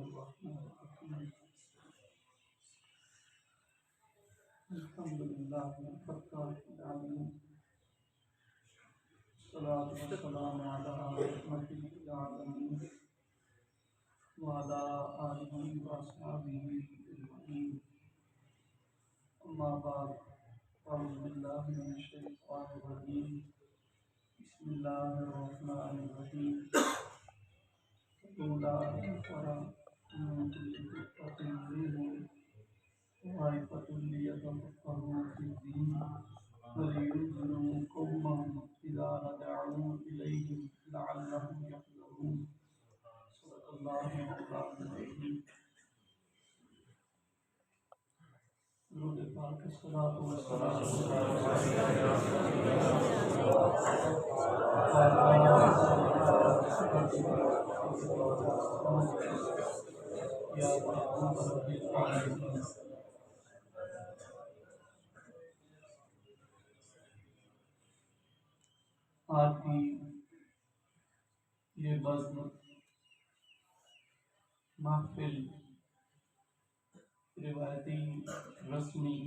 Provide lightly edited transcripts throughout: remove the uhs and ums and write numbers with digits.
الرحمن الرحيم الحمد لله الفتاح العليم الصلاة والسلام على رحمة للعالمين وعلى آله وأصحابه أجمعين أما بعد أعوذ بالله من الشيطان الرجيم بسم الله الرحمن الرحيم لولا كفر من كل فرقة منهم طائفة ليتفقهوا في الدين ولينذروا قومهم إذا رجعوا إليهم لعلهم يحذرون صدق الله مولانا العظيم. درود پاک الصلاۃ والسلام یا محبوب رب العالمین. آج کی یہ بزم محفل روایتی رسمی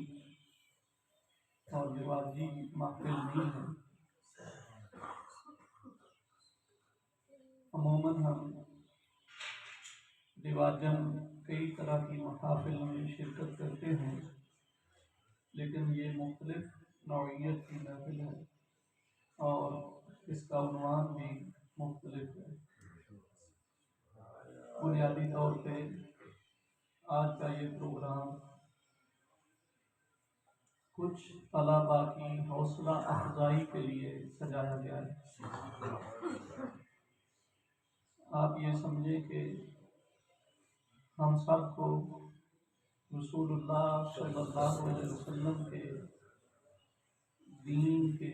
اور رواجی محفل نہیں ہے. عموماً ہم رواجاً کئی طرح کی محافل میں شرکت کرتے ہیں، لیکن یہ مختلف نوعیت کی محفل ہے اور اس کا عنوان بھی مختلف ہے. بنیادی طور پہ آج کا یہ پروگرام کچھ طلباء کی حوصلہ افزائی کے لیے سجایا گیا ہے. آپ یہ سمجھیں کہ ہم سب کو رسول اللہ صلی اللہ علیہ وسلم کے دین کے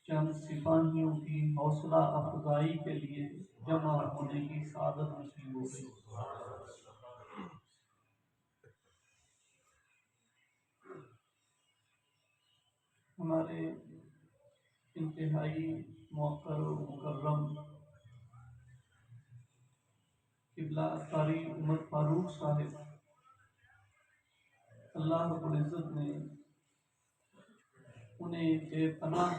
چند سپاہیوں کی حوصلہ افزائی کے لیے جمع ہونے کی سعادت نصیب ہو گئی. ہمارے انتہائی موقر و مکرم قبلہ قاری عمر فاروق صاحب، اللہ رب العزت نے انہیں بے پناہ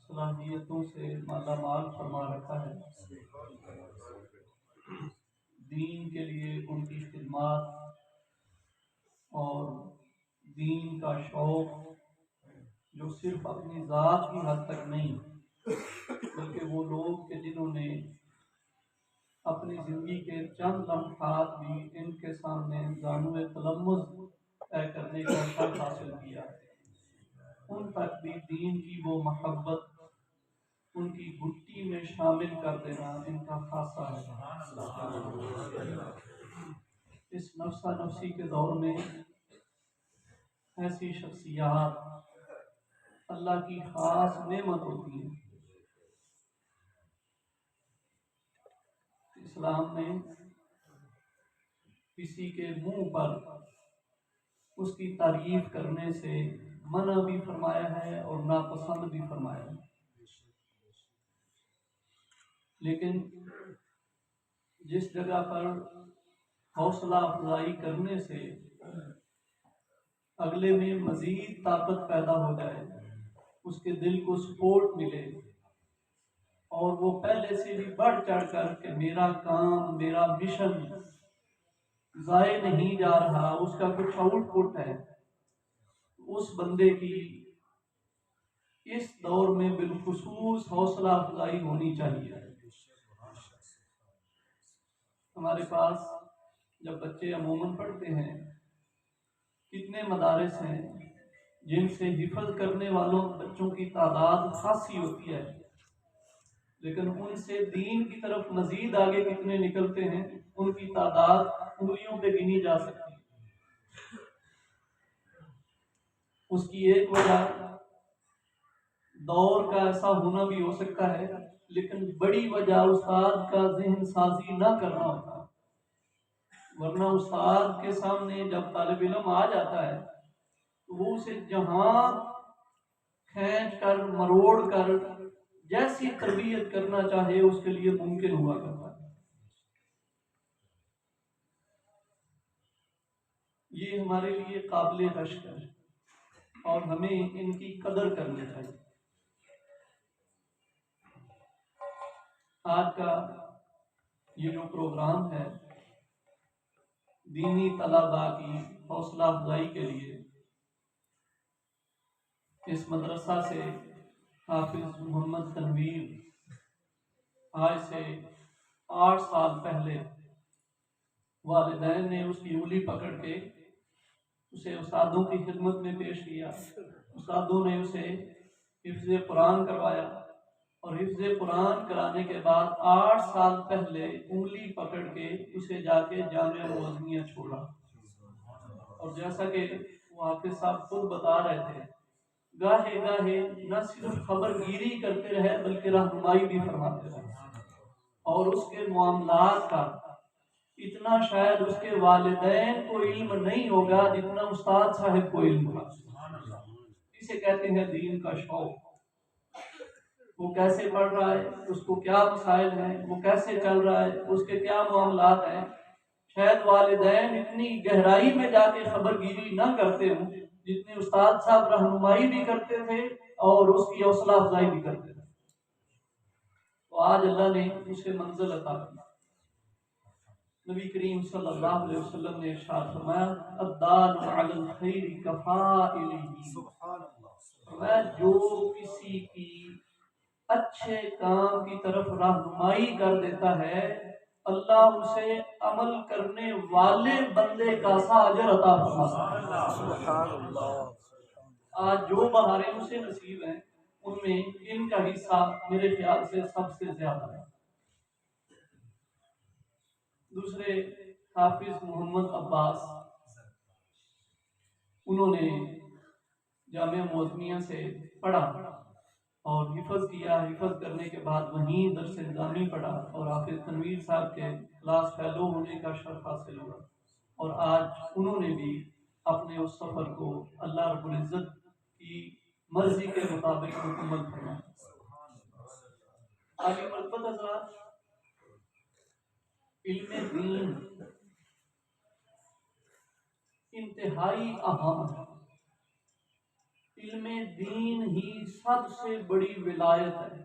صلاحیتوں سے مالا مال فرما رکھا ہے. دین کے لیے ان کی خدمات اور دین کا شوق جو صرف اپنی ذات کی حد تک نہیں، بلکہ وہ لوگ کہ جنہوں نے اپنی زندگی کے چند لمحات بھی ان کے سامنے زانوِ تلمذ طے کرنے کا شرف حاصل کیا، ان تک بھی دین کی وہ محبت ان کی گھٹی میں شامل کر دینا ان کا خاصہ ہے. اس نفسا نفسی کے دور میں ایسی شخصیات اللہ کی خاص نعمت ہوتی ہیں. اسلام نے کسی کے منہ پر اس کی تعریف کرنے سے منع بھی فرمایا ہے اور ناپسند بھی فرمایا ہے، لیکن جس جگہ پر حوصلہ افزائی کرنے سے اگلے میں مزید طاقت پیدا ہو جائے، اس کے دل کو سپورٹ ملے اور وہ پہلے سے بھی بڑھ چڑھ کر کہ میرا کام میرا مشن ضائع نہیں جا رہا، اس کا کچھ آؤٹ پٹ ہے، اس بندے کی اس دور میں بالخصوص حوصلہ افزائی ہونی چاہیے. ہمارے پاس جب بچے عموماً پڑھتے ہیں، کتنے مدارس ہیں جن سے حفظ کرنے والوں بچوں کی تعداد خاصی ہوتی ہے، لیکن ان سے دین کی طرف مزید آگے کتنے نکلتے ہیں ان کی تعداد انگلیوں پہ گنی جا سکتی ہے. اس کی ایک وجہ دور کا ایسا ہونا بھی ہو سکتا ہے، لیکن بڑی وجہ استاد کا ذہن سازی نہ کرنا ہوتا. ورنہ استاد کے سامنے جب طالب علم آ جاتا ہے تو وہ اسے جہاں کھینچ کر مروڑ کر جیسی تربیت کرنا چاہے اس کے لیے ممکن ہوا کرتا ہے. یہ ہمارے لیے قابل رشک ہے اور ہمیں ان کی قدر کرنی چاہیے۔ آج کا یہ جو پروگرام ہے دینی طلباء کی حوصلہ افزائی کے لیے، اس مدرسہ سے حافظ محمد تنویر آج سے 8 سال پہلے والدین نے اس کی انگلی پکڑ کے اسے استادوں کی خدمت میں پیش کیا۔ استادوں نے اسے حفظ قرآن کروایا اور حفظ قرآن کرانے کے بعد 8 سال پہلے انگلی پکڑ کے اسے جا کے جامعہ معظمیہ چھوڑا۔ اور جیسا کہ وہ حافظ صاحب خود بتا رہے تھے، گاہے گاہے نہ صرف خبر گیری کرتے رہے بلکہ رہنمائی بھی فرماتے رہے، اور اس کے معاملات کا اتنا شاید اس کے والدین کو علم نہیں ہوگا جتنا استاد صاحب کو علم ہوگا۔ اسے کہتے ہیں دین کا شوق۔ وہ کیسے پڑھ رہا ہے، اس کو کیا مسائل ہیں، وہ کیسے چل رہا ہے، اس کے کیا معاملات ہیں، شاید والدین اتنی گہرائی میں جا کے خبر گیری نہ کرتے ہوں جتنے استاد صاحب رہنمائی بھی کرتے تھے اور اس کی حوصلہ افزائی بھی کرتے تھے۔ تو آج اللہ نے اسے منزل عطا کی۔ نبی کریم صلی اللہ علیہ وسلم نے ارشاد فرمایا، الدال علی الخیر کفاعلہ، فرمایا جو کسی کی اچھے کام کی طرف رہنمائی کر دیتا ہے اللہ اسے عمل کرنے والے بندے کا سا اجر عطا فرماتا ہے۔ آج جو بہاریں اسے نصیب ہیں ان میں ان کا حصہ میرے خیال سے سب سے زیادہ ہے۔ دوسرے حافظ محمد عباس، انہوں نے جامعہ معظمیہ سے پڑھا اور حفظ کیا۔ حفظ کرنے کے بعد وہیں درس نظامی پڑھا اور حافظ تنویر صاحب کے کلاس فیلو ہونے کا شرف حاصل ہوا، اور آج انہوں نے بھی اپنے اس سفر کو اللہ رب العزت کی مرضی کے مطابق مکمل کرنا۔ آگے مرتبہ حضرات، علم دین انتہائی اہم ہے۔ علم دین ہی سب سے بڑی ولایت ہے،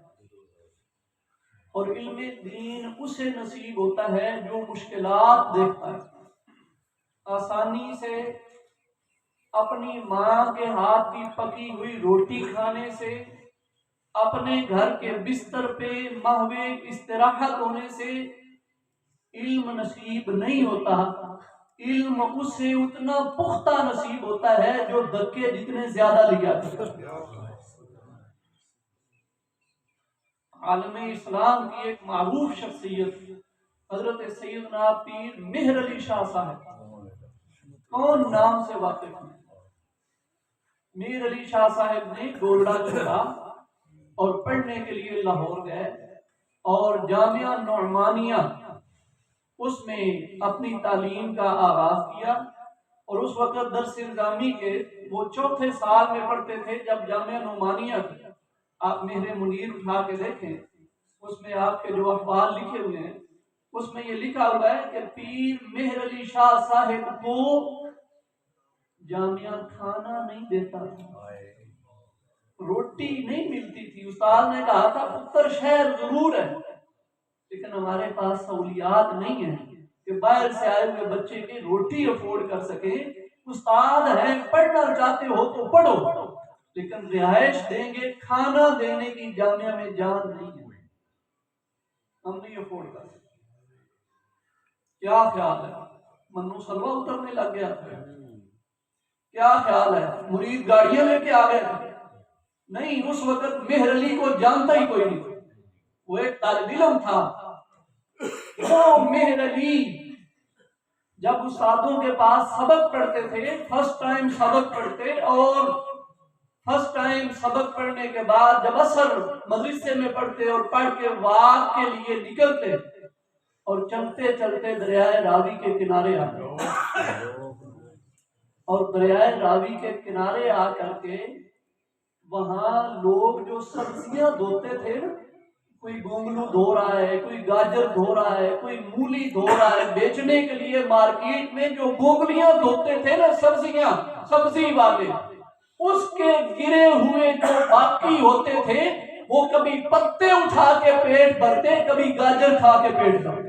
اور علم دین اسے نصیب ہوتا ہے جو مشکلات دیکھتا ہے۔ آسانی سے اپنی ماں کے ہاتھ کی پکی ہوئی روٹی کھانے سے، اپنے گھر کے بستر پہ محو استراحت ہونے سے علم نصیب نہیں ہوتا۔ علم اس سے اتنا پختہ نصیب ہوتا ہے جو دھکے جتنے زیادہ لیا کرتا ہے۔ عالم اسلام کی ایک معروف شخصیت حضرت سیدنا پیر مہر علی شاہ صاحب، کون نام سے واقف ہیں؟ میر علی شاہ صاحب نے گولڑا چھوڑا اور پڑھنے کے لیے لاہور گئے اور جامعہ نعمانیہ اس میں اپنی تعلیم کا آغاز کیا، اور اس وقت درس نظامی کے وہ 4تھے سال میں پڑھتے تھے جب جامعہ نعمانیہ تھا۔ آپ مہر منیر اٹھا کے دیکھیں، اس میں آپ کے جو اخبار لکھے ہوئے ہیں اس میں یہ لکھا ہوا ہے کہ پیر مہر علی شاہ صاحب کو جامعہ کھانا نہیں دیتا تھا، روٹی نہیں ملتی تھی۔ استاد نے کہا تھا پتر شہر ضرور ہے لیکن ہمارے پاس سہولیات نہیں ہیں کہ باہر سے آئے ہوئے بچے کی روٹی افورڈ کر سکے۔ استاد ہیں، پڑھنا چاہتے ہو تو پڑھو لیکن رہائش دیں گے، کھانا دینے کی جامعہ میں جان نہیں ہے، ہم نہیں افورڈ کر سکتے۔ کیا خیال ہے؟ منو سلوا اترنے لگ گیا تھا؟ کیا خیال ہے؟ مرید گاڑیاں لے کے آ گئے تھے؟ نہیں، اس وقت مہر علی کو جانتا ہی کوئی نہیں، وہ ایک طالب علم تھا۔ وہ مہر علی جب استادوں کے پاس سبق پڑھتے تھے، فرسٹ ٹائم سبق پڑھتے، اور فرسٹ ٹائم سبق پڑھنے کے بعد جب عصر مدرسے میں پڑھتے اور پڑھ کے واق کے لیے نکلتے اور چلتے چلتے دریائے راوی کے کنارے آتے، اور دریائے راوی کے کنارے آ کر کے وہاں لوگ جو سبزیاں دھوتے تھے کوئی گونگلو دھو رہا ہے، کوئی گاجر دھو رہا ہے، کوئی مولی دھو رہا ہے بیچنے کے لیے مارکیٹ میں۔ جو گونگلیاں دھوتے تھے نا سبزیاں، سبزی والے، اس کے گرے ہوئے جو باقی ہوتے تھے وہ کبھی پتے اٹھا کے پیٹ بھرتے، کبھی گاجر کھا کے پیٹ بھرتے۔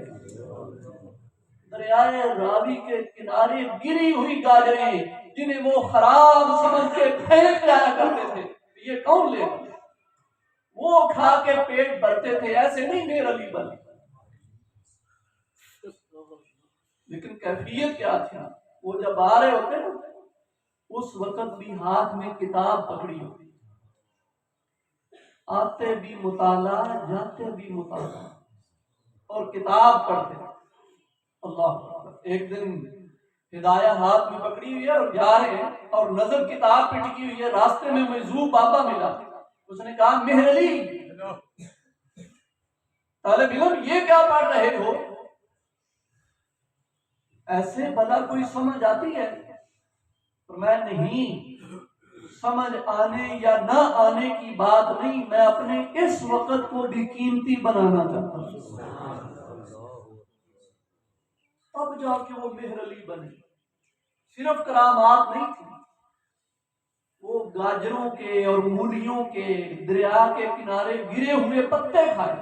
دریائے راوی کے کنارے گری ہوئی گاجریں جنہیں وہ خراب سمجھ کے پھینک لایا کرتے تھے، یہ کون لے گا؟ وہ کھا کے پیٹ بھرتے تھے، ایسے نہیں میر علی بن۔ لیکن کیفیت کیا تھی؟ وہ جب آ رہے ہوتے نا اس وقت بھی ہاتھ میں کتاب پکڑی ہوتی، آتے بھی مطالعہ، جاتے بھی مطالعہ، اور کتاب پڑھتے۔ اللہ، ایک دن ہدایہ ہاتھ میں پکڑی ہوئی ہے اور جا رہے ہیں اور نظر کتاب پہ ٹکی ہوئی ہے، راستے میں مجذوب بابا ملا، اس نے کہا مہر علی طالب علم یہ کیا پڑھ رہے ہو؟ ایسے بلا کوئی سمجھ آتی ہے؟ میں نہیں، سمجھ آنے یا نہ آنے کی بات نہیں، میں اپنے اس وقت کو بھی قیمتی بنانا چاہتا ہوں۔ اب جا کے وہ مہر علی بنے۔ صرف کرامات نہیں تھی، وہ گاجروں کے اور مولیوں کے دریا کے کنارے گرے ہوئے پتے کھائے۔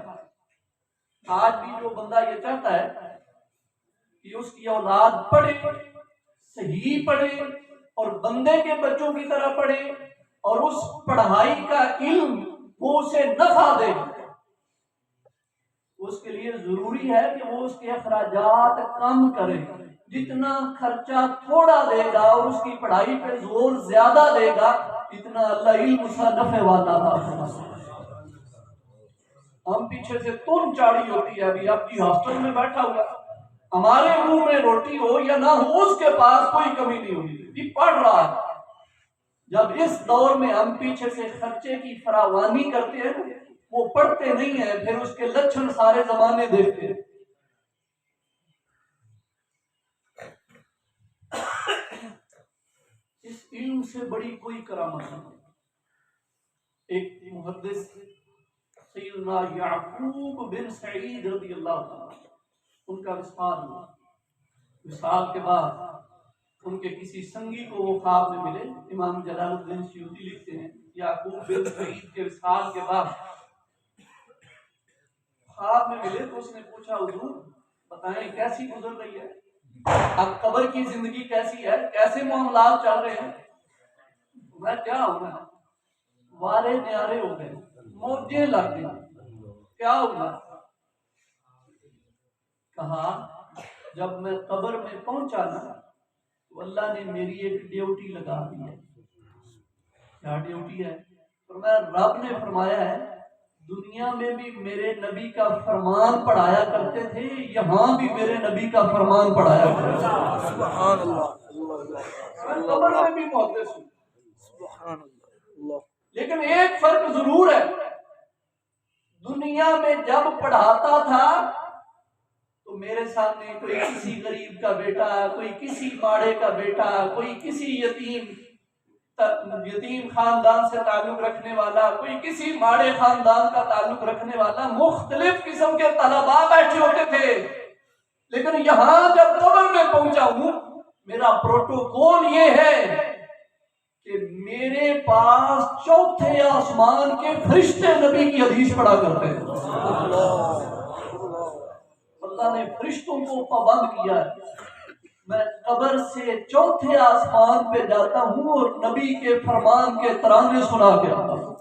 آج بھی جو بندہ یہ چاہتا ہے کہ اس کی اولاد پڑھے، صحیح پڑھے اور بندے کے بچوں کی طرح پڑھے اور اس پڑھائی کا علم وہ اسے نفع دے، اس کے لیے ضروری ہے کہ وہ اس کے اخراجات کم کرے۔ جتنا خرچہ تھوڑا دے گا اور اس کی پڑھائی پہ زور زیادہ دے گا، اتنا اللہ علم اسا نفع والا تھا۔ ہم پیچھے سے تن چاڑی ہوتی ہے، ابھی آپ کی ہاسٹل میں بیٹھا ہوا، ہمارے منہ میں روٹی ہو یا نہ ہو اس کے پاس کوئی کمی نہیں ہوگی، یہ پڑھ رہا ہے۔ جب اس دور میں ہم پیچھے سے خرچے کی فراوانی کرتے ہیں، وہ پڑھتے نہیں ہیں، پھر اس کے لچھن سارے زمانے دیکھتے ہیں۔ اس علم سے بڑی کوئی کرامت نہیں۔ ایک محدث سیدنا یعقوب بن سعید رضی اللہ عنہ، ان کا وصال ہوا۔ وصال کے بعد ان کے کسی سنگی کو وہ خواب میں ملے۔ امام جلال الدین سیوطی لکھتے ہیں یعقوب بن سعید کے وصال کے بعد خواب میں ملے تو اس نے پوچھا حضور بتائیں کیسی گزر رہی ہے، اب قبر کی زندگی کیسی ہے، کیسے معاملات چل رہے ہیں؟ میں کیا ہونا، وارے نیارے ہو گئے، موجیں لگ گئی، کیا ہوگا؟ کہا جب میں قبر میں پہنچا نا تو اللہ نے میری ایک ڈیوٹی لگا دی ہے۔ کیا ڈیوٹی ہے؟ فرمایا رب نے فرمایا ہے دنیا میں بھی میرے نبی کا فرمان پڑھایا کرتے تھے، یہاں بھی میرے نبی کا فرمان پڑھایا کرتے تھے۔ سبحان اللہ، میں قبر میں بھی محدث ہوں، سبحان اللہ۔ لیکن ایک فرق ضرور ہے، دنیا میں جب پڑھاتا تھا تو میرے سامنے کوئی کسی غریب کا بیٹا، کوئی کسی ماڑے کا بیٹا، کوئی کسی یتیم خاندان سے تعلق رکھنے والا، کوئی کسی ماڑے خاندان کا تعلق رکھنے والا، مختلف قسم کے طلباء بیٹھے ہوتے تھے۔ لیکن یہاں جب قبر میں پہنچا ہوں، میرا پروٹوکول یہ ہے کہ میرے پاس چوتھے آسمان کے فرشتے نبی کی حدیث پڑھا کرتے ہیں۔ اللہ نے فرشتوں کو پابند کیا ہے، میں قبر سے چوتھے آسمان پہ جاتا ہوں اور نبی کے فرمان کے ترانے سنا کے آتا ہوں۔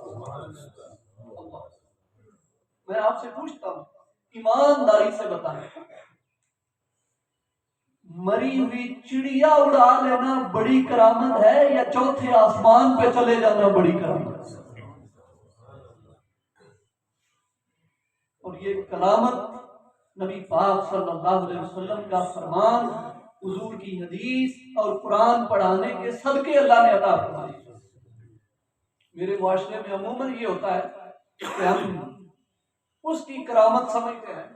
میں آپ سے پوچھتا ہوں ایمانداری سے بتائیں، مری ہوئی چڑیا اڑا لینا بڑی کرامت ہے یا چوتھے آسمان پہ چلے جانا بڑی کرامت ہے؟ اور یہ کرامت نبی پاک صلی اللہ علیہ وسلم کا فرمان، حضور کی حدیث اور قرآن پڑھانے کے صدقے اللہ نے عطا فرمائی۔ میرے معاشرے میں عموماً یہ ہوتا ہے کہ ہم اس کی کرامت سمجھتے ہیں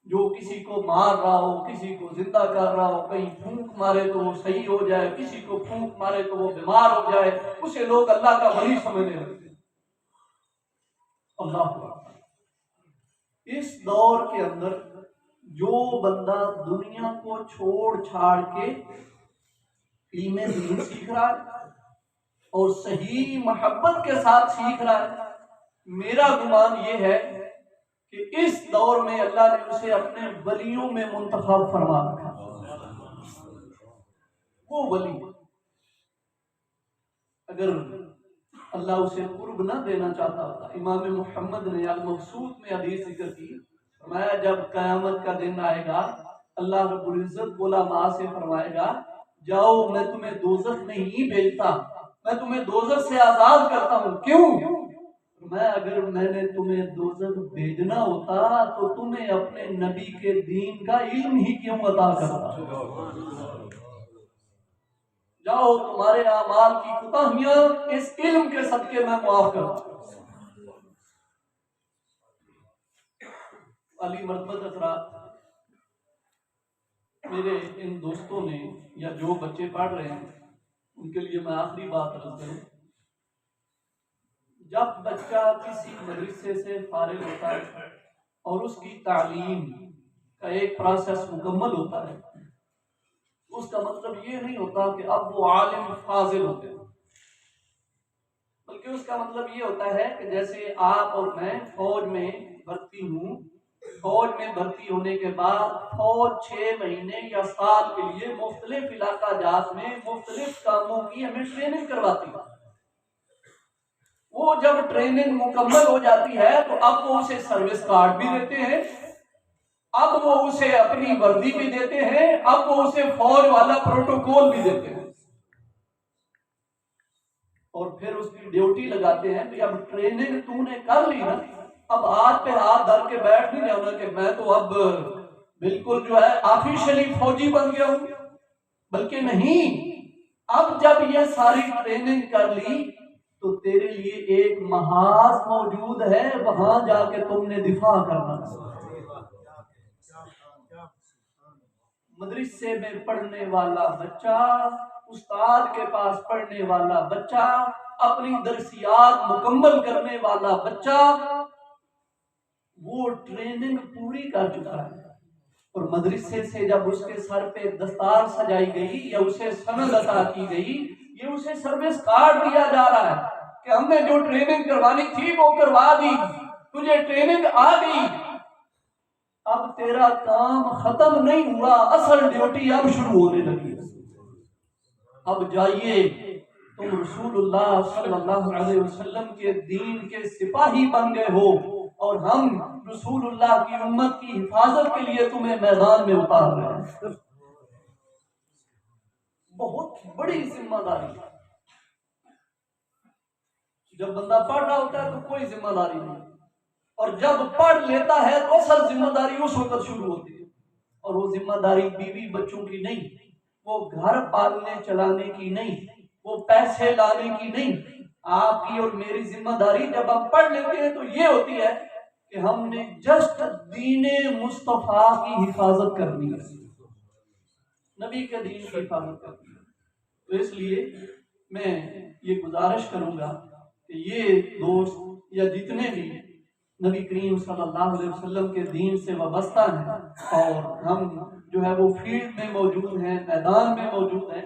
جو کسی کو مار رہا ہو، کسی کو زندہ کر رہا ہو، کہیں پھونک مارے تو وہ صحیح ہو جائے، کسی کو پھونک مارے تو وہ بیمار ہو جائے، اسے لوگ اللہ کا ولی سمجھنے لگتے ہیں۔ اللہ اس دور کے اندر جو بندہ دنیا کو چھوڑ چھاڑ کے علم دین سیکھ رہا ہے اور صحیح محبت کے ساتھ سیکھ رہا ہے، میرا گمان یہ ہے کہ اس دور میں اللہ نے اسے اپنے ولیوں میں منتخب فرما رکھا۔ وہ ولی اگر اللہ اسے قرب نہ دینا چاہتا ہوتا، امام محمد نے المقصود میں حدیث ذکر کی، فرمایا جب قیامت کا دن آئے گا اللہ رب العزت علماء سے فرمائے گا جاؤ میں تمہیں دوزخ میں نہیں بھیجتا، میں تمہیں دوزخ سے آزاد کرتا ہوں۔ کیوں؟ میں اگر میں نے تمہیں دوزخ بھیجنا ہوتا تو تمہیں اپنے نبی کے دین کا علم ہی کیوں عطا کرتا؟ جاؤ تمہارے اعمال کی کوتاہیاں اس علم کے صدقے میں معاف کرتا ہوں۔ علی مرتبہ حضرات، میرے ان دوستوں نے یا جو بچے پڑھ رہے ہیں ان کے لیے میں آخری بات عرض کروں، جب بچہ کسی مدرسے سے فارغ ہوتا ہے اور اس کی تعلیم کا ایک پروسیس مکمل ہوتا ہے، اس کا مطلب یہ نہیں ہوتا کہ اب وہ عالم فاضل ہوتے ہیں، بلکہ اس کا مطلب یہ ہوتا ہے کہ جیسے آپ اور میں فوج میں بھرتی ہوں، فوج میں بھرتی ہونے کے بعد فوج 6 مہینے یا سال کے لیے مختلف علاقہ جات میں مختلف کاموں کی ہمیں ٹریننگ کرواتی ہے۔ وہ جب ٹریننگ مکمل ہو جاتی ہے تو اب وہ اسے سروس کارڈ بھی دیتے ہیں، اب وہ اسے اپنی وردی بھی دیتے ہیں، اب وہ اسے فوج والا پروٹوکول بھی دیتے ہیں، اور پھر اس کی ڈیوٹی لگاتے ہیں کہ اب ٹریننگ تو نے کر لی نا، اب ہاتھ پہ ہاتھ دھر کے بیٹھ نہیں جانا کہ میں تو اب بالکل جو ہے آفیشلی فوجی بن گیا ہوں، بلکہ نہیں، اب جب یہ ساری ٹریننگ کر لی تو تیرے لیے ایک محاذ موجود ہے، وہاں جا کے تم نے دفاع کرنا۔ مدرسے میں پڑھنے والا بچہ، استاد کے پاس پڑھنے والا بچہ، اپنی درسیات مکمل کرنے والا بچہ، وہ ٹریننگ پوری کر چکا ہے، اور مدرسے سے جب اس کے سر پہ دستار سجائی گئی یا اسے سند عطا کی گئی، یہ اسے سروس کارڈ دیا جا رہا ہے کہ ہم نے جو ٹریننگ کروانی تھی وہ کروا دی، تجھے ٹریننگ آ گئی، اب تیرا کام ختم نہیں ہوا، اصل ڈیوٹی اب شروع ہونے لگی۔ اب جائیے تم رسول اللہ صلی اللہ علیہ وسلم کے دین کے سپاہی بن گئے ہو، اور ہم رسول اللہ کی امت کی حفاظت کے لیے تمہیں میدان میں اتار رہے ہیں۔ بہت بڑی ذمہ داری ہے۔ جب بندہ پڑھ رہا ہوتا ہے تو کوئی ذمہ داری نہیں، اور جب پڑھ لیتا ہے تو اصل ذمہ داری اس وقت شروع ہوتی ہے، اور وہ ذمہ داری بیوی بچوں کی نہیں، وہ گھر پالنے چلانے کی نہیں، وہ پیسے لانے کی نہیں، آپ کی اور میری ذمہ داری جب ہم پڑھ لیتے ہیں تو یہ ہوتی ہے کہ ہم نے جسٹ دین مصطفیٰ کی حفاظت کرنی ہے، نبی کے دین کی حفاظت کرنی ہے۔ تو اس لیے میں یہ گزارش کروں گا کہ یہ دوست یا جتنے بھی نبی کریم صلی اللہ علیہ وسلم کے دین سے وابستہ ہیں اور ہم جو ہے وہ فیلڈ میں موجود ہیں، میدان میں موجود ہیں،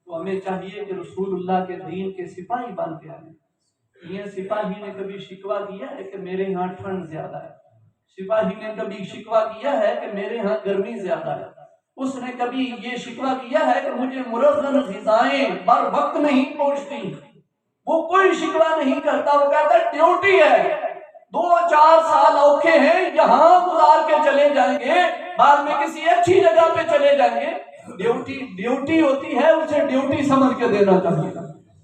تو ہمیں چاہیے کہ رسول اللہ کے دین کے سپاہی بن کے آئیں۔ یہ سپاہی نے کبھی شکوہ کیا ہے کہ میرے ہاں ٹھنڈ زیادہ ہے، سپاہی نے کبھی شکوہ کیا ہے کہ میرے ہاں گرمی زیادہ ہے، اس نے کبھی یہ شکوہ کیا ہے کہ مجھے مرغن غذائیں بر وقت نہیں پہنچتی، وہ کوئی شکوہ نہیں کرتا، وہ کہتا ہے ڈیوٹی ہے، 2-4 سال اوکھے ہیں، یہاں گزار کے چلے جائیں گے، بعد میں کسی اچھی جگہ پہ چلے جائیں گے، ڈیوٹی ہوتی ہے، اسے ڈیوٹی سمجھ کے دینا چاہیے۔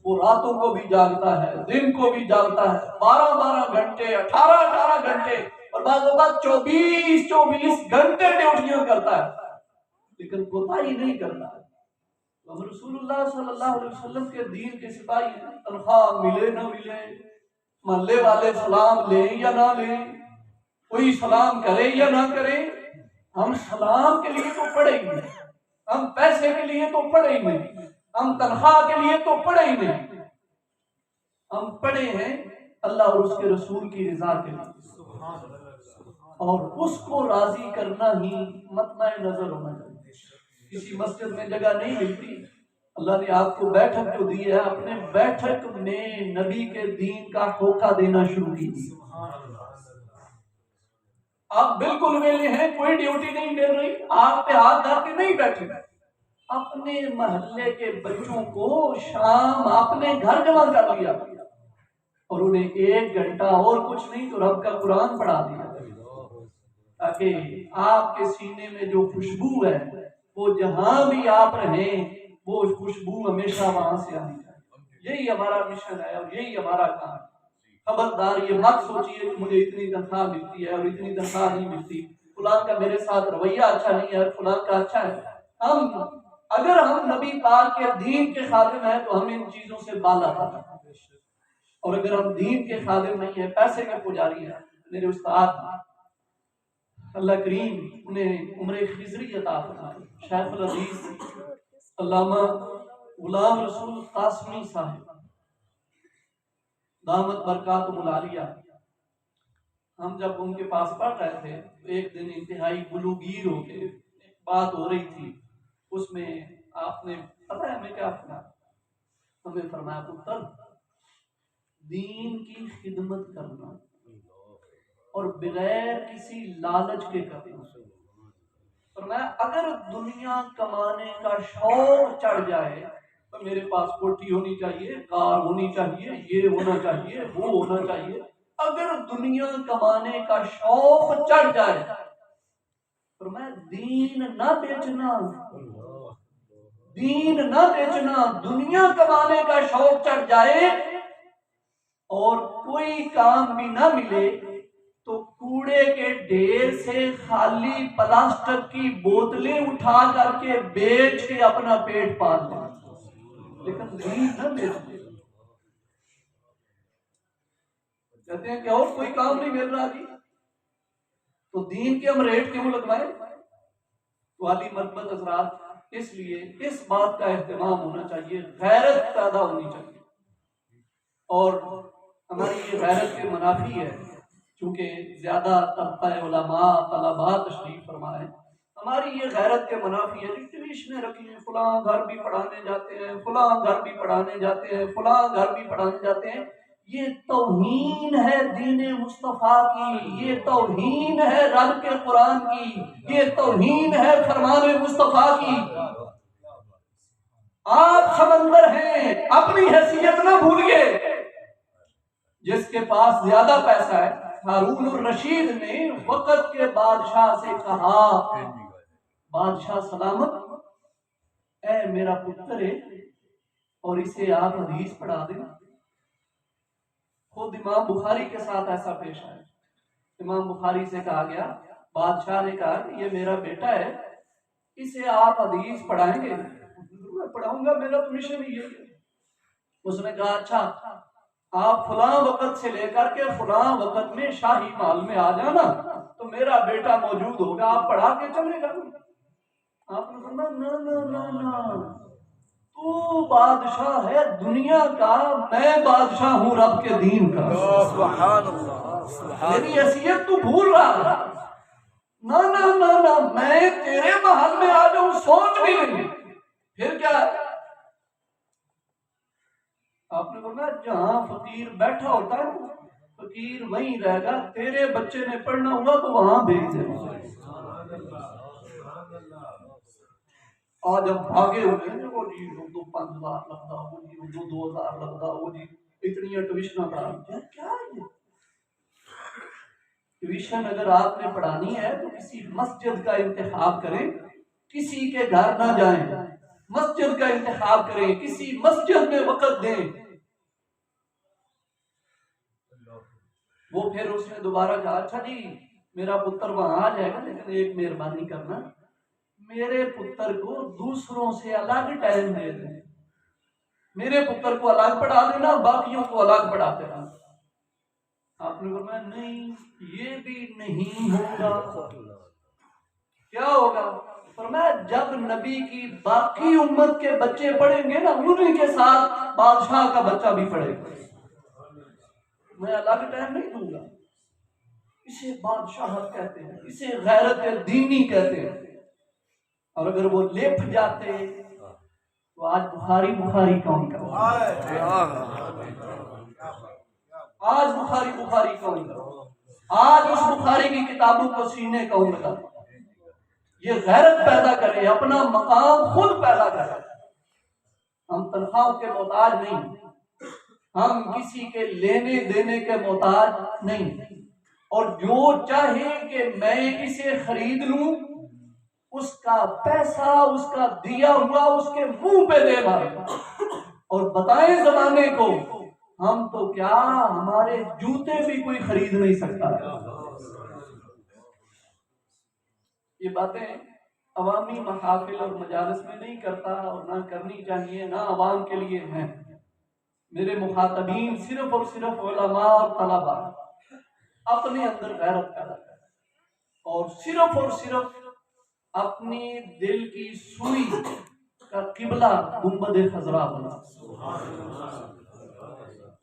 وہ راتوں کو بھی جاگتا ہے، دن کو بھی جاگتا ہے، 12 گھنٹے، 18 گھنٹے، اور بعض اوقات 24 گھنٹے ڈیوٹیاں کرتا ہے، لیکن کوتاہی نہیں کرتا ہے۔ ہم رسول اللہ صلی اللہ علیہ وسلم کے دین کے سپاہی ہیں، تنخواہ ملے نہ ملے، محلے والے سلام لیں یا نہ لیں، کوئی سلام کرے یا نہ کرے، ہم سلام کے لیے تو پڑھے ہی نہیں، ہم پیسے کے لیے تو پڑھے ہی نہیں، ہم تنخواہ کے لیے تو پڑھے ہی نہیں، ہم پڑھے ہیں اللہ اور اس کے رسول کی رضا کے لیے۔ اور اس کو راضی کرنا ہی مطمع نظر ہونا چاہیے۔ کسی مسجد میں جگہ نہیں ملتی، اللہ نے آپ کو بیٹھک جو دی ہے، اپنے بیٹھک میں نبی کے دین کا ہوکہ دینا شروع کی۔ آپ بالکل ویلے ہیں، کوئی ڈیوٹی نہیں مل رہی، آپ پہ ہاتھ دھر کے نہیں بیٹھے، اپنے محلے کے بچوں کو شام اپنے گھر جمع کر لیا اور انہیں 1 گھنٹہ اور کچھ نہیں تو رب کا قرآن پڑھا دیا، تاکہ آپ کے سینے میں جو خوشبو ہے وہ جہاں بھی آپ رہیں وہ خوشبو ہمیشہ وہاں سے آنی چاہیے۔ یہی ہمارا مشن ہے اور یہی ہمارا کام ہے۔ خبردار یہ مت سوچیے کہ مجھے اتنی تنخواہ ملتی ہے اور اتنی تنخواہ نہیں ملتی، فلاں کا میرے ساتھ رویہ اچھا نہیں ہے، فلاں کا اچھا ہے۔ اگر ہم نبی پاک کے دین کے خادم ہیں تو ہمیں ان چیزوں سے بالا آتا ہے، اور اگر ہم دین کے خادم نہیں ہیں، پیسے کے پجاری ہیں۔ میرے استاد اللہ کریم انہیں عمر خضری عطا فرمائے، شیخ الحدیث علامہ غلام رسول قاسمی صاحب دامت برکاتہم العالیہ، ہم جب ان کے پاس پڑھ رہے تھے تو ایک دن انتہائی گلوگیر ہو کے ایک بات ہو رہی تھی، اس میں آپ نے پتہ ہے ہمیں کیا فرمایا؟ ہمیں فرمایا پتر، دین کی خدمت کرنا اور بغیر کسی لالچ کے کرنا۔ فرمایا اگر دنیا کمانے کا شوق چڑھ جائے تو میرے پاس کوٹھی ہونی چاہیے، کار ہونی چاہیے، یہ ہونا چاہیے، وہ ہونا چاہیے۔ اگر دنیا کمانے کا شوق چڑھ جائے فرمایا دین نہ بیچنا، دین نہ بیچنا، دنیا کمانے کا شوق چڑھ جائے اور کوئی کام بھی نہ ملے تو کوڑے کے ڈھیر سے خالی پلاسٹک کی بوتلیں اٹھا کر کے بیچ کے اپنا پیٹ پال لیں، لیکن دین نہ بیچنا۔ کہتے ہیں کہ اور کوئی کام نہیں مل رہا جی، تو دین کے ہم ریٹ کیوں لگوائیں؟ والی مرتبت حضرات، اس لیے اس بات کا اہتمام ہونا چاہیے، غیرت پیدا ہونی چاہیے، اور ہماری یہ غیرت کے منافی ہے، چونکہ زیادہ طبقہ علماء طلباء تشریف فرما ہے، ہماری یہ غیرت کے منافی ہے۔ ٹیوشنیں رکھی ہیں، فلاں گھر بھی پڑھانے جاتے ہیں، فلاں گھر بھی پڑھانے جاتے ہیں، فلاں گھر بھی پڑھانے جاتے ہیں۔ یہ توہین ہے دین مصطفیٰ کی، یہ توہین ہے رب کے قرآن کی، یہ توہین ہے فرمان مصطفیٰ کی۔ آپ سمندر ہیں، اپنی حیثیت نہ بھولیے۔ جس کے پاس زیادہ پیسہ ہے، ہارون الرشید نے وقت کے بادشاہ سے کہا، بادشاہ سلامت، اے میرا پتر ہے اور اسے آپ حدیث پڑھا دیں۔ خود امام بخاری کے ساتھ ایسا پیش آیا، امام بخاری سے کہا گیا، بادشاہ نے کہا کہ یہ میرا بیٹا ہے، اسے آپ حدیث پڑھائیں گے؟ میں پڑھاؤں گا، میرا تو مشن ہی ہے۔ اس نے کہا اچھا، آپ فلاں وقت سے لے کر کے فلاں وقت میں شاہی محل میں آ جانا تو میرا بیٹا موجود ہوگا، آپ پڑھا کے چلے گا۔ آپ نے کہا نہ نہ نہ نہ، تو بادشاہ ہے دنیا کا، میں بادشاہ ہوں رب کے دین کا، سبحان اللہ، میری حیثیت تو بھول رہا۔ نہ نہ نہ نہ، میں تیرے محل میں آ جاؤں سوچ بھی نہیں، پھر کیا ہے؟ آپ نے فرمایا جہاں فقیر بیٹھا ہوتا ہے فقیر وہیں رہے گا، تیرے بچے نے پڑھنا ہوا تو وہاں بھیج دے گا۔ آج ہم بھاگے ہوئے ہیں، وہ جی اردو 5,000 لگتا، وہ جی اردو 2,000 لگتا، وہ جی اتنی ٹیوشن پڑھا۔ کیا ہے یہ ٹیوشن؟ اگر آپ نے پڑھانی ہے تو کسی مسجد کا انتخاب کریں، کسی کے گھر نہ جائیں، مسجد کا انتخاب کریں، کسی مسجد میں وقت دیں۔ وہ پھر اس نے دوبارہ کہا اچھا جی میرا پتر وہاں آ جائے گا، لیکن ایک مہربانی کرنا، میرے پتر کو دوسروں سے الگ ٹائم دے دیں، میرے پتر کو الگ پڑھا دینا، باقیوں کو الگ پڑھاتے رہنا۔ آپ نے فرمایا نہیں، یہ بھی نہیں ہوگا۔ کیا ہوگا؟ فرمایا جب نبی کی باقی امت کے بچے پڑھیں گے نا، انہیں کے ساتھ بادشاہ کا بچہ بھی پڑھے گا، میں الگ ٹائم نہیں دوں گا۔ اسے بادشاہت کہتے ہیں، اسے غیرت دینی کہتے ہیں۔ اور اگر وہ لپ جاتے تو آج بخاری کون کرتا؟ آج بخاری کون کرتا؟ آج اس بخاری کی کتابوں کو سینے کون لگاتا؟ یہ غیرت پیدا کرے، اپنا مقام خود پیدا کرے۔ ہم تنخواہوں کے محتاج نہیں، ہم کسی کے لینے دینے کے محتاج نہیں، اور جو چاہے کہ میں اسے خرید لوں اس کا پیسہ، اس کا دیا ہوا اس کے منہ پہ دے مارے، اور بتائیں زمانے کو ہم تو کیا ہمارے جوتے بھی کوئی خرید نہیں سکتا۔ یہ باتیں عوامی محافل اور مجالس میں نہیں کرتا، اور نہ کرنی چاہیے، نہ عوام کے لیے ہیں۔ میرے مخاطبین صرف اور صرف علماء اور طلباء اپنے اندر غیرت پیدا کریں، اور صرف اپنی دل کی سوئی کا قبلہ گنبد خضرا بنا۔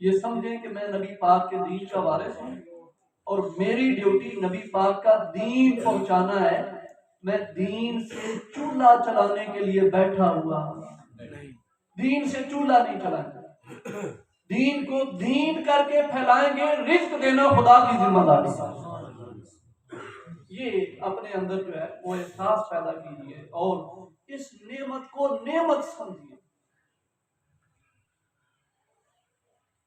یہ سمجھیں کہ میں نبی پاک کے دین کا وارث ہوں، اور میری ڈیوٹی نبی پاک کا دین پہنچانا ہے۔ میں دین سے چولہا چلانے کے لیے بیٹھا ہوا، دین سے چولہا نہیں چلانا، دین کو دین کر کے پھیلائیں گے، رزق دینا خدا کی ذمہ داری۔ یہ اپنے اندر جو ہے وہ احساس پیدا کیجیے، اور اس نعمت کو نعمت سمجھیے۔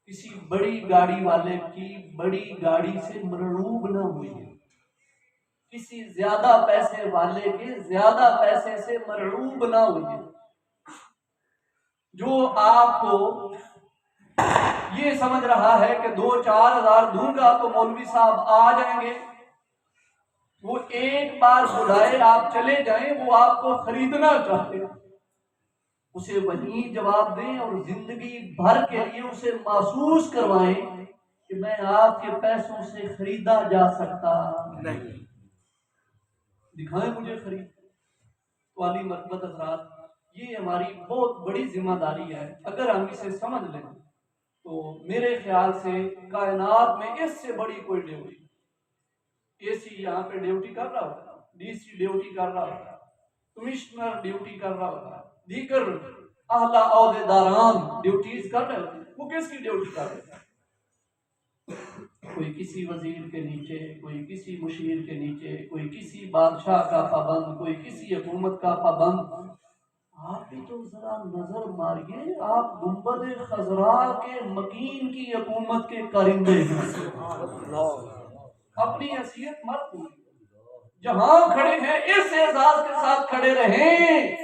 کسی بڑی گاڑی والے کی بڑی گاڑی سے مرعوب نہ ہوئیے، کسی زیادہ پیسے والے کے زیادہ پیسے سے مرعوب نہ ہوئیے۔ جو آپ کو یہ سمجھ رہا ہے کہ 2-4 ہزار دوں گا تو مولوی صاحب آ جائیں گے، وہ ایک بار بلائے آپ چلے جائیں، وہ آپ کو خریدنا چاہتے ہیں، اسے وہیں جواب دیں، اور زندگی بھر کے لیے اسے محسوس کروائیں کہ میں آپ کے پیسوں سے خریدا جا سکتا نہیں۔ دکھائیں مجھے خرید۔ تو علی مرتبت حضرات، یہ ہماری بہت بڑی ذمہ داری ہے۔ اگر ہم اسے سمجھ لیں تو میرے خیال سے کائنات میں اس سے بڑی کوئی ڈیوٹی، اے سی یہاں پہ ڈیوٹی کر رہا ہوتا، ڈی سی ڈیوٹی کر رہا ہوتا، کمشنر ڈیوٹی کر رہا ہوتا، دیگر اعلیٰ عہدیداران ڈیوٹیز کر رہے ہوتے، وہ کس کی ڈیوٹی کر رہے ہیں؟ کوئی کسی وزیر کے نیچے، کوئی کسی مشیر کے نیچے، کوئی کسی بادشاہ کا پابند، کوئی کسی حکومت کا پابند۔ آپ بھی تو ذرا نظر ماریے، آپ گنبد خضرا کے مکین کی حکومت کے کارندے ہیں۔ اپنی حیثیت مت بھولیے، جہاں کھڑے ہیں اس اعزاز کے ساتھ کھڑے رہیں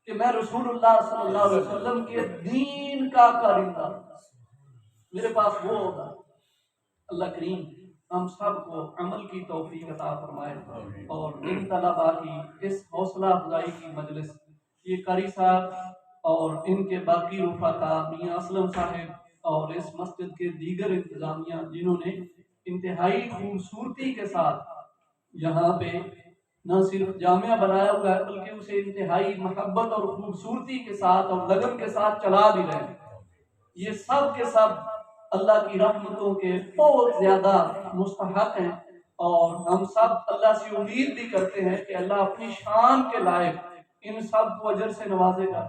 کہ میں رسول اللہ صلی اللہ علیہ وسلم کے دین کا کارندہ، میرے پاس وہ ہوگا۔ اللہ کریم ہم سب کو عمل کی توفیق عطا فرمائے، اور ان طلباء کی اس حوصلہ افزائی کی مجلس، یہ قاری صاحب اور ان کے باقی رفقا، میاں اسلم صاحب اور اس مسجد کے دیگر انتظامیہ، جنہوں نے انتہائی خوبصورتی کے ساتھ یہاں پہ نہ صرف جامعہ بنایا ہوا ہے بلکہ اسے انتہائی محبت اور خوبصورتی کے ساتھ اور لگن کے ساتھ چلا بھی رہے ہیں، یہ سب کے سب اللہ کی رحمتوں کے بہت زیادہ مستحق ہیں، اور ہم سب اللہ سے امید بھی کرتے ہیں کہ اللہ اپنی شان کے لائق ان سب کو اجر سے نوازے گا،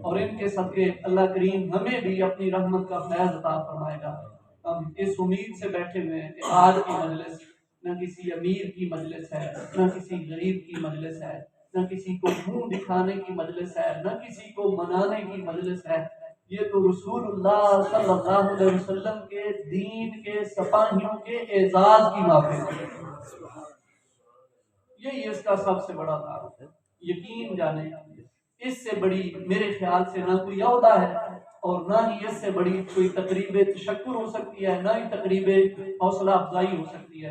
اور ان کے صدقے اللہ کریم ہمیں بھی اپنی رحمت کا فیض عطا فرمائے گا۔ ہم اس امید سے بیٹھے ہوئے ہیں کہ آج کی مجلس نہ کسی امیر کی مجلس ہے، نہ کسی غریب کی مجلس ہے، نہ کسی کو منہ دکھانے کی مجلس ہے، نہ کسی کو منانے کی مجلس ہے، یہ تو رسول اللہ صلی اللہ علیہ وسلم کے دین کے سپاہیوں کے اعزاز کی محفل ہے۔ یہی اس کا سب سے بڑا تعارف ہے۔ یقین جانے اس سے بڑی میرے خیال سے نہ کوئی عہدہ ہے، اور نہ ہی اس سے بڑی کوئی تقریب تشکر ہو سکتی ہے، نہ ہی تقریب حوصلہ افزائی ہو سکتی ہے۔